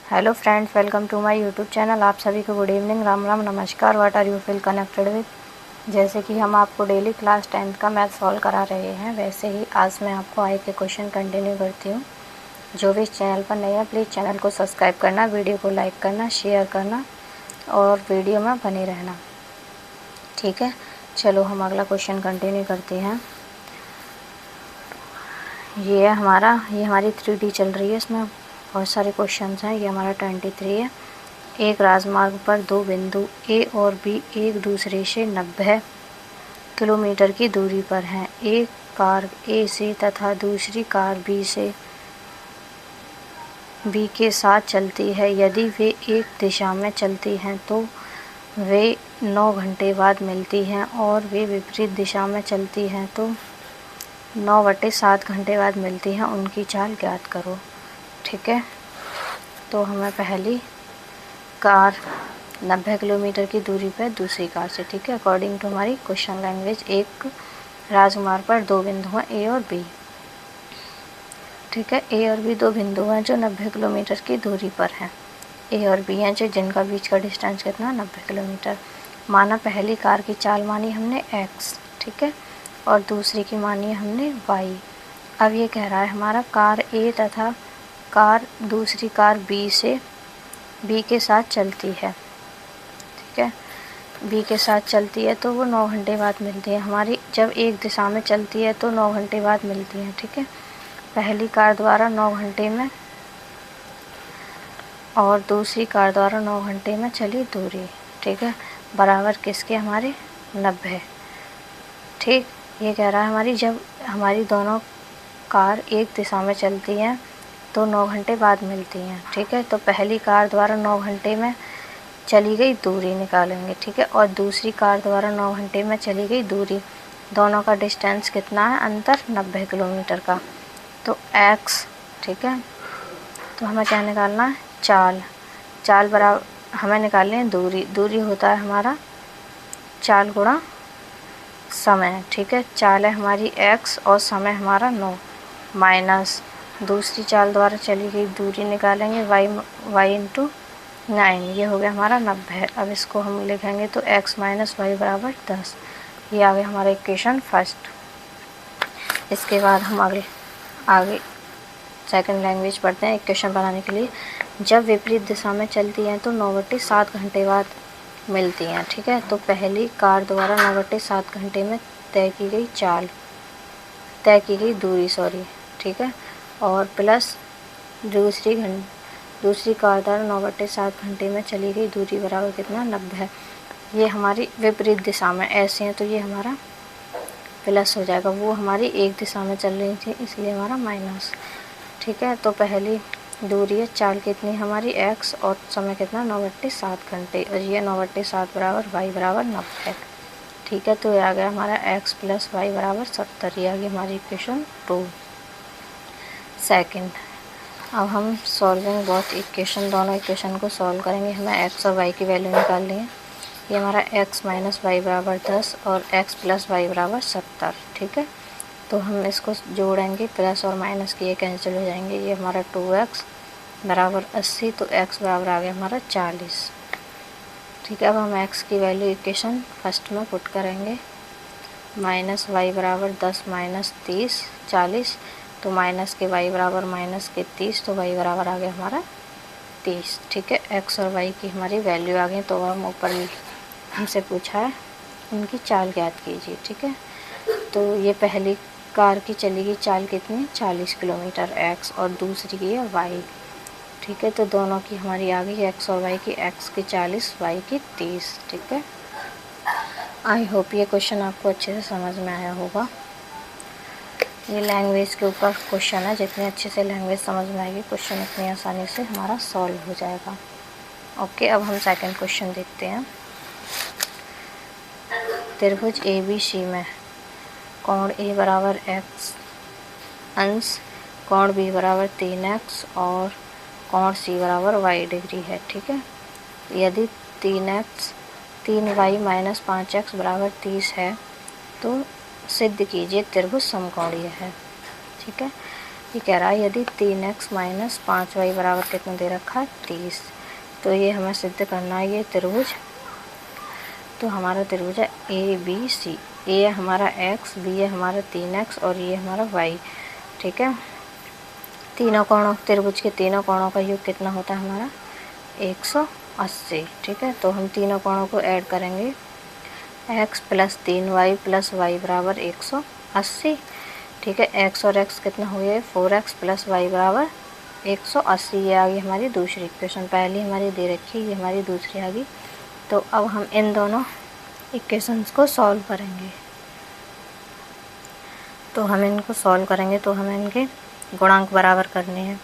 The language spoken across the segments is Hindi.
Hello friends, welcome to my YouTube channel. आप सभी को गुड इवनिंग, राम राम, नमस्कार। What are you feel connected with. जैसे कि हम आपको डेली क्लास 10th का मैथ सॉल्व करा रहे हैं, वैसे ही आज मैं आपको आई के क्वेश्चन कंटिन्यू करती हूँ। जो भी इस चैनल पर नया है प्लीज़ चैनल को सब्सक्राइब करना, वीडियो को लाइक करना, शेयर करना और वीडियो में बने रहना, ठीक है। चलो हम अगला क्वेश्चन कंटिन्यू करते हैं। ये हमारी 3D चल रही है, इसमें बहुत सारे क्वेश्चंस हैं। ये हमारा 23 है। एक राजमार्ग पर दो बिंदु ए और बी एक दूसरे से 90 किलोमीटर की दूरी पर हैं। एक कार ए से तथा दूसरी कार बी के साथ चलती है। यदि वे एक दिशा में चलती हैं तो वे 9 घंटे बाद मिलती हैं, और वे विपरीत दिशा में चलती हैं तो 9/7 घंटे बाद मिलती हैं। उनकी चाल ज्ञात करो, ठीक है। तो हमें पहली कार 90 किलोमीटर की दूरी पर दूसरी कार से, ठीक है, अकॉर्डिंग टू हमारी क्वेश्चन लैंग्वेज। एक राजमार्ग पर दो बिंदु हैं ए और बी, ठीक है। ए और बी दो बिंदु हैं जो 90 किलोमीटर की दूरी पर हैं। ए और बी हैं जो जिनका बीच का डिस्टेंस कितना, 90 किलोमीटर। माना पहली कार की चाल मानी हमने x, ठीक है, और दूसरी की मानी हमने y। अब ये कह रहा है हमारा कार ए तथा दूसरी कार बी के साथ चलती है, ठीक है। बी के साथ चलती है तो वो 9 घंटे बाद मिलती है। हमारी जब एक दिशा में चलती है तो 9 घंटे बाद मिलती है, ठीक है। पहली कार द्वारा 9 घंटे में और दूसरी कार द्वारा 9 घंटे में चली दूरी, ठीक है, बराबर किसके, हमारे 90, ठीक। ये कह रहा है जब हमारी दोनों कार एक दिशा में चलती हैं तो 9 घंटे बाद मिलती हैं, ठीक है। तो पहली कार द्वारा 9 घंटे में चली गई दूरी निकालेंगे, ठीक है, और दूसरी कार द्वारा 9 घंटे में चली गई दूरी, दोनों का डिस्टेंस कितना है, अंतर 90 किलोमीटर का, तो x, ठीक है। तो हमें क्या निकालना है, चाल बराबर हमें निकालनी है दूरी होता है हमारा चाल गुणा समय, ठीक है। चाल है हमारी x और समय हमारा 9 माइनस दूसरी चाल द्वारा चली गई दूरी निकालेंगे y इंटू 9, ये हो गया हमारा 90। अब इसको हम लिखेंगे तो x माइनस वाई बराबर 10। ये आ गया हमारा इक्वेशन फर्स्ट। इसके बाद हम आगे सेकंड लैंग्वेज पढ़ते हैं। इक्वेशन बनाने के लिए जब विपरीत दिशा में चलती हैं तो 9/7 घंटे बाद मिलती हैं, ठीक है। तो पहली कार द्वारा 9/7 घंटे में तय की गई दूरी, ठीक है, और प्लस दूसरी कार द्वारा 9/7 घंटे में चली गई दूरी बराबर कितना, 90। ये हमारी विपरीत दिशा में ऐसे हैं तो ये हमारा प्लस हो जाएगा, वो हमारी एक दिशा में चल रही थी इसलिए हमारा माइनस, ठीक है। तो पहली दूरी है, चाल कितनी हमारी x और समय कितना, 9/7 घंटे, और ये 9/7 बराबर y बराबर 90, ठीक है। तो ये आ गया हमारा x प्लस वाई बराबर 70। ये आ गई हमारी इक्वेशन 2 सेकंड। अब हम सॉल्विंग बोथ इक्वेशन, दोनों इक्वेशन को सॉल्व करेंगे। हमें x और y की वैल्यू निकालनी है। ये हमारा x माइनस वाई बराबर 10 और x प्लस वाई बराबर 70, ठीक है। तो हम इसको जोड़ेंगे, प्लस और माइनस के ये कैंसिल हो जाएंगे। ये हमारा 2x बराबर 80, तो x बराबर आ गया हमारा 40, ठीक है। अब हम x की वैल्यू इक्वेशन फर्स्ट में पुट करेंगे। माइनस वाई बराबर 10 माइनस 30 40, तो माइनस के y बराबर माइनस के 30, तो y बराबर आ गया हमारा 30, ठीक है। x और y की हमारी वैल्यू आ गई। तो हम ऊपर हमसे पूछा है इनकी चाल ज्ञात कीजिए, ठीक है। तो ये पहली कार की चली गई चाल कितनी, 40 किलोमीटर x, और दूसरी की है y, ठीक है। तो दोनों की हमारी आ गई x और y की, x की 40 y की 30, ठीक है। आई होप ये क्वेश्चन आपको अच्छे से समझ में आया होगा। ये लैंग्वेज के ऊपर क्वेश्चन है, जितने अच्छे से लैंग्वेज समझ में आएगी क्वेश्चन उतनी आसानी से हमारा सॉल्व हो जाएगा। ओके, अब हम सेकंड क्वेश्चन देखते हैं। त्रिभुज ABC में कोण A बराबर x अंश, कोण B बराबर 3x और कोण C बराबर y डिग्री है, ठीक है। यदि 3y माइनस 5x बराबर 30 है तो सिद्ध कीजिए त्रिभुज समकोणीय है, ठीक है। ये कह रहा है यदि 3x माइनस 5y बराबर कितना दे रखा है 30, तो ये हमें सिद्ध करना है ये त्रिभुज। तो हमारा त्रिभुज है ABC। ए है हमारा x, बी है हमारा 3x और ये हमारा y। ठीक है, तीनों कोणों त्रिभुज के तीनों कोणों का योग कितना होता है हमारा 180। ठीक है, तो हम तीनों कोणों को ऐड करेंगे, x plus 3y plus y बराबर 180। ठीक है, x और x कितना हो गया 4x प्लस y बराबर 180। ये आ गई हमारी दूसरी इक्वेशन। पहली हमारी दे रखी, ये हमारी दूसरी आ गई। तो अब हम इन दोनों इक्वेशंस को सॉल्व करेंगे। तो हम इनको सॉल्व करेंगे तो हमें इनके गुणांक बराबर करने हैं।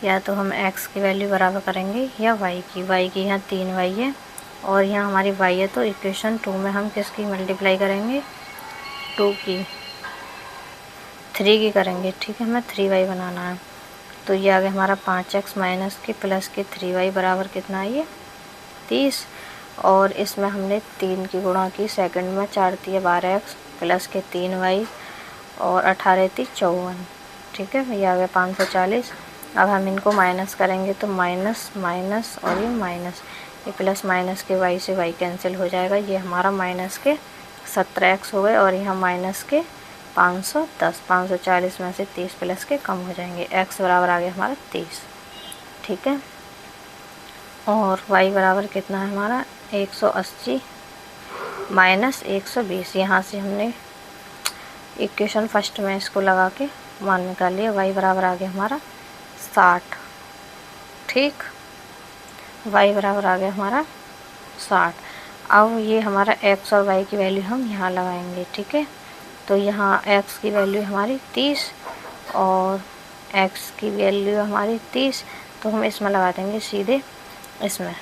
या तो हम x की वैल्यू बराबर करेंगे या y की यहाँ 3y है और यहाँ हमारी y है, तो इक्वेशन 2 में हम किसकी मल्टीप्लाई करेंगे 2 की, 3 की करेंगे। ठीक है, हमें 3y बनाना है। तो ये आ गया हमारा 5x माइनस के प्लस के 3y बराबर कितना है ये 30। और इसमें हमने 3 की गुणा की, सेकंड में 4 × 12x प्लस के 3y और 18 × 54। ठीक है, ये आ गया 540। अब हम इनको माइनस करेंगे तो माइनस माइनस और ये माइनस, ये प्लस माइनस के y से y कैंसिल हो जाएगा। ये हमारा माइनस के 17x हो गए और यहाँ माइनस के 510। 540 में से 30 प्लस के कम हो जाएंगे। x बराबर आ गया हमारा 30। ठीक है, और y बराबर कितना है हमारा 180 माइनस 120। यहाँ से हमने इक्वेशन फर्स्ट में इसको लगा के मान निकाल लिया। y बराबर आ गया हमारा 60। ठीक, y बराबर आ गया हमारा 60। अब ये हमारा x और y की वैल्यू हम यहाँ लगाएंगे। ठीक है, तो यहाँ x की वैल्यू हमारी 30 और x की वैल्यू हमारी 30, तो हम इसमें लगा देंगे सीधे इसमें।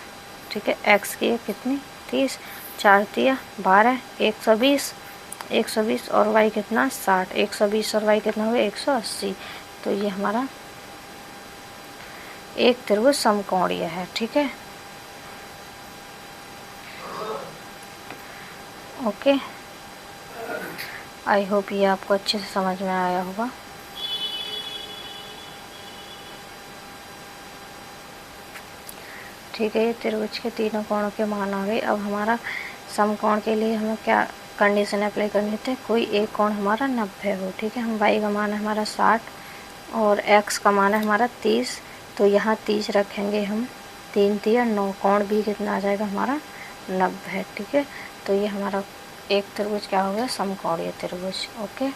ठीक है, x की कितनी 30, 4 × 12 120 और y कितना 60। 120 और y कितना हो गया 180। तो ये हमारा एक त्रिभुज समकोणीय है। ठीक है, ओके, आई होप ये आपको अच्छे से समझ में आया होगा। ठीक है, ये त्रिभुज के तीनों कोणों के मान आ गए। अब हमारा समकोण के लिए हमें क्या कंडीशन अप्लाई करनी थी, कोई एक कोण हमारा 90 हो। ठीक है, हम y का मान है हमारा 60 और x का मान है हमारा 30, तो यहाँ 30 रखेंगे हम, 3 × 3 = 9, कोण भी कितना आ जाएगा हमारा 90। ठीक है, तो ये हमारा एक त्रिभुज क्या हो गया समकोणीय त्रिभुज। ओके,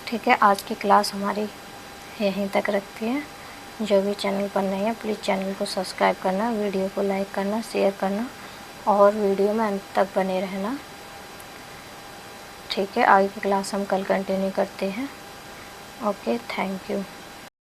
ठीक है, आज की क्लास हमारी यहीं तक रखती है। जो भी चैनल पर नहीं है प्लीज़ चैनल को सब्सक्राइब करना, वीडियो को लाइक करना, शेयर करना और वीडियो में अंत तक बने रहना। ठीक है, आगे की क्लास हम कल कंटिन्यू करते हैं। Okay, thank you.